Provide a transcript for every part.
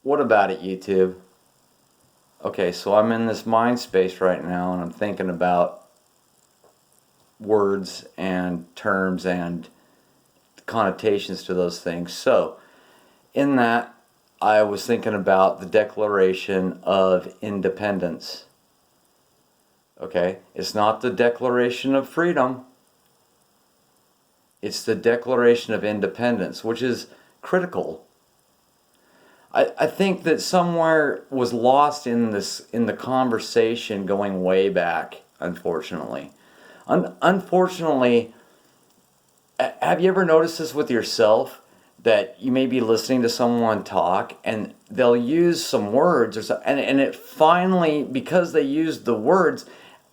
What about it, YouTube? Okay, so I'm in this mind space right now and I'm thinking about words and terms and connotations to those things. So, in that, I was thinking about the Declaration of Independence. Okay, it's not the Declaration of Freedom, it's the Declaration of Independence, which is critical. I think that somewhere was lost in the conversation going way back, unfortunately. Unfortunately, have you ever noticed this with yourself? That you may be listening to someone talk and they'll use some words or something, and it finally, because they used the words,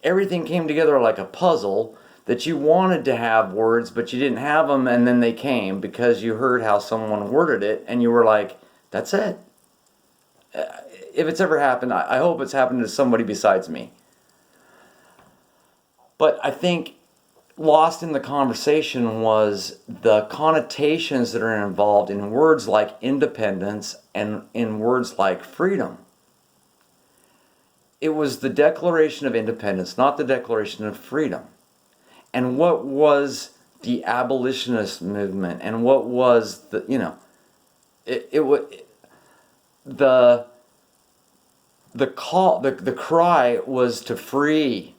everything came together like a puzzle that you wanted to have words, but you didn't have them, and then they came because you heard how someone worded it, and you were like, that's it. If it's ever happened, I hope it's happened to somebody besides me. But I think lost in the conversation was the connotations that are involved in words like independence and in words like freedom. It was the Declaration of Independence, not the Declaration of Freedom. And what was the abolitionist movement, and what was it was the call, the cry was to free,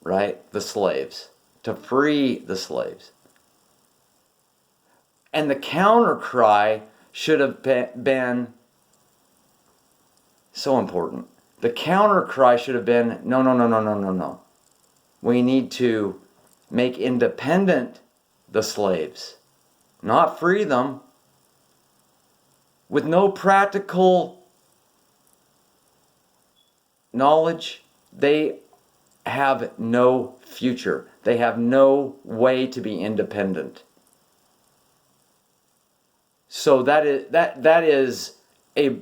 right, the slaves, to free the slaves. And the counter cry should have been so important. The counter cry should have been, no, no, no, no, no, no, no. We need to make independent the slaves, not free them. With no practical knowledge, they have no future. They have no way to be independent. So that is a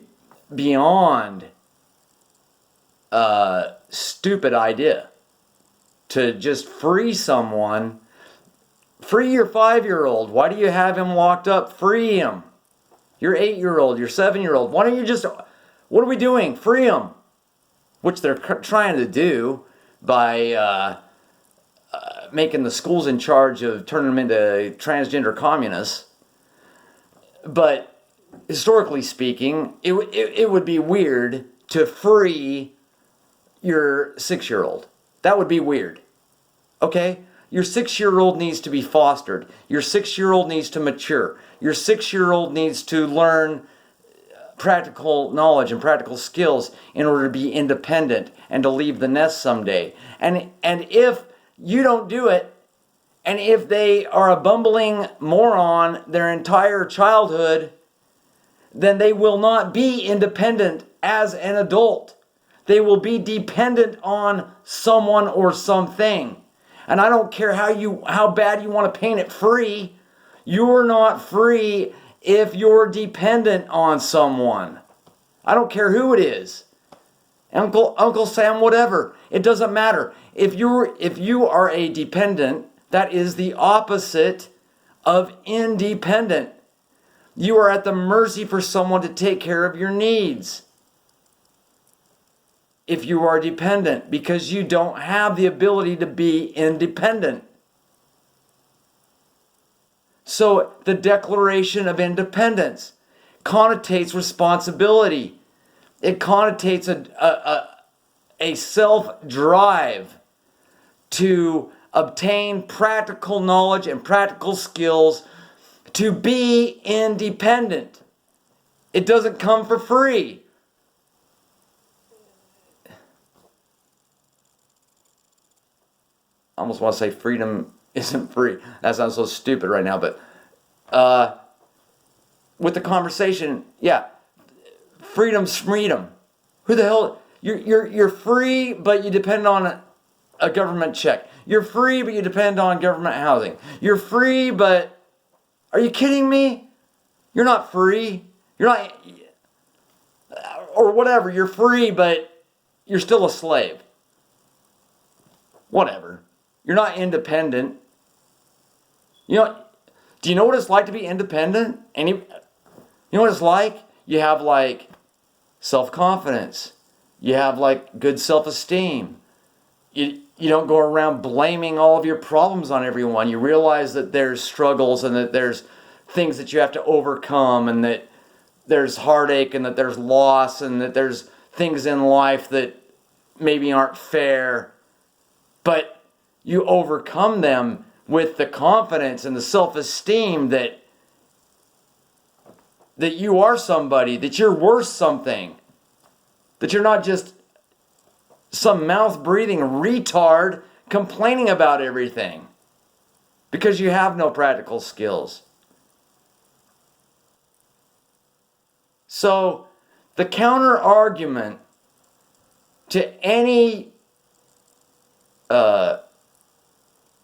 beyond stupid idea to just free someone. Free your 5-year-old. Why do you have him locked up? Free him. Your 8-year-old, your 7-year-old. Why don't you just, what are we doing? Free him. Which they're trying to do by making the schools in charge of turning them into transgender communists. But historically speaking, it would be weird to free your 6-year-old. That would be weird. Okay? Your 6-year-old needs to be fostered. Your 6-year-old needs to mature. Your 6-year-old needs to learn practical knowledge and practical skills in order to be independent and to leave the nest someday. And if you don't do it, and if they are a bumbling moron their entire childhood, then they will not be independent as an adult. They will be dependent on someone or something. And I don't care how bad you want to paint it free. You're not free if you're dependent on someone. I don't care who it is. Uncle Sam, whatever. It doesn't matter. If you are a dependent, that is the opposite of independent. You are at the mercy for someone to take care of your needs. If you are dependent, because you don't have the ability to be independent. So the Declaration of Independence connotates responsibility. It connotates a self-drive to obtain practical knowledge and practical skills to be independent. It doesn't come for free. I almost want to say freedom isn't free. That sounds so stupid right now, but with the conversation, yeah, freedom's freedom. Who the hell? You're free, but you depend on a government check. You're free, but you depend on government housing. You're free, but are you kidding me? You're not free. You're not, or whatever. You're free, but you're still a slave. Whatever. You're not independent. Do you know what it's like to be independent? You know what it's like? you have like self-confidence. You have like good self-esteem. You don't go around blaming all of your problems on everyone. You realize that there's struggles and that there's things that you have to overcome, and that there's heartache, and that there's loss, and that there's things in life that maybe aren't fair. But you overcome them with the confidence and the self-esteem that you are somebody, that you're worth something, that you're not just some mouth-breathing retard complaining about everything because you have no practical skills. So the counter argument to any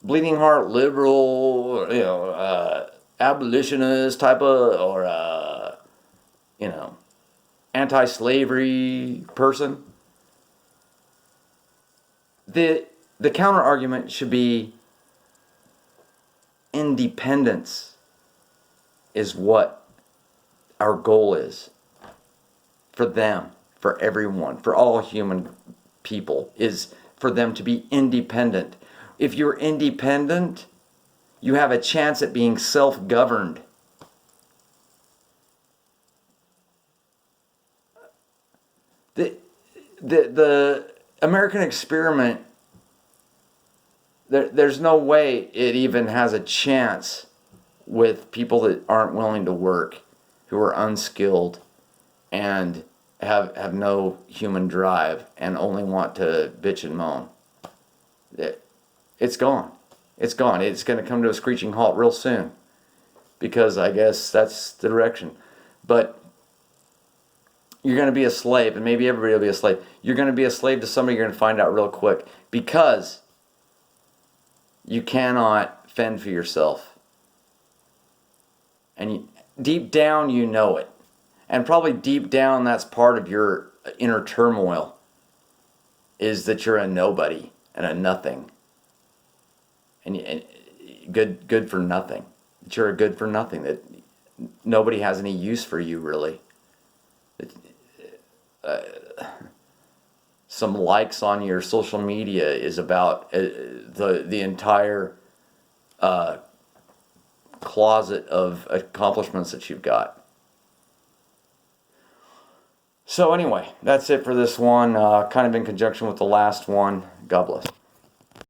bleeding heart liberal, abolitionist type of, or anti-slavery person, the counter argument should be independence is what our goal is for them, for everyone, for all human people, is for them to be independent. If you're independent, you have a chance at being self-governed. The American experiment, there's no way it even has a chance with people that aren't willing to work, who are unskilled, and have no human drive, and only want to bitch and moan. It's gone. It's gone. It's going to come to a screeching halt real soon, because I guess that's the direction. But you're going to be a slave, and maybe everybody will be a slave. You're going to be a slave to somebody you're going to find out real quick, because you cannot fend for yourself. And deep down, you know it. And probably deep down, that's part of your inner turmoil, is that you're a nobody and a nothing. And good for nothing. That you're a good for nothing. That nobody has any use for you, really. Some likes on your social media is about the entire closet of accomplishments that you've got. So anyway, that's it for this one, kind of in conjunction with the last one. God bless.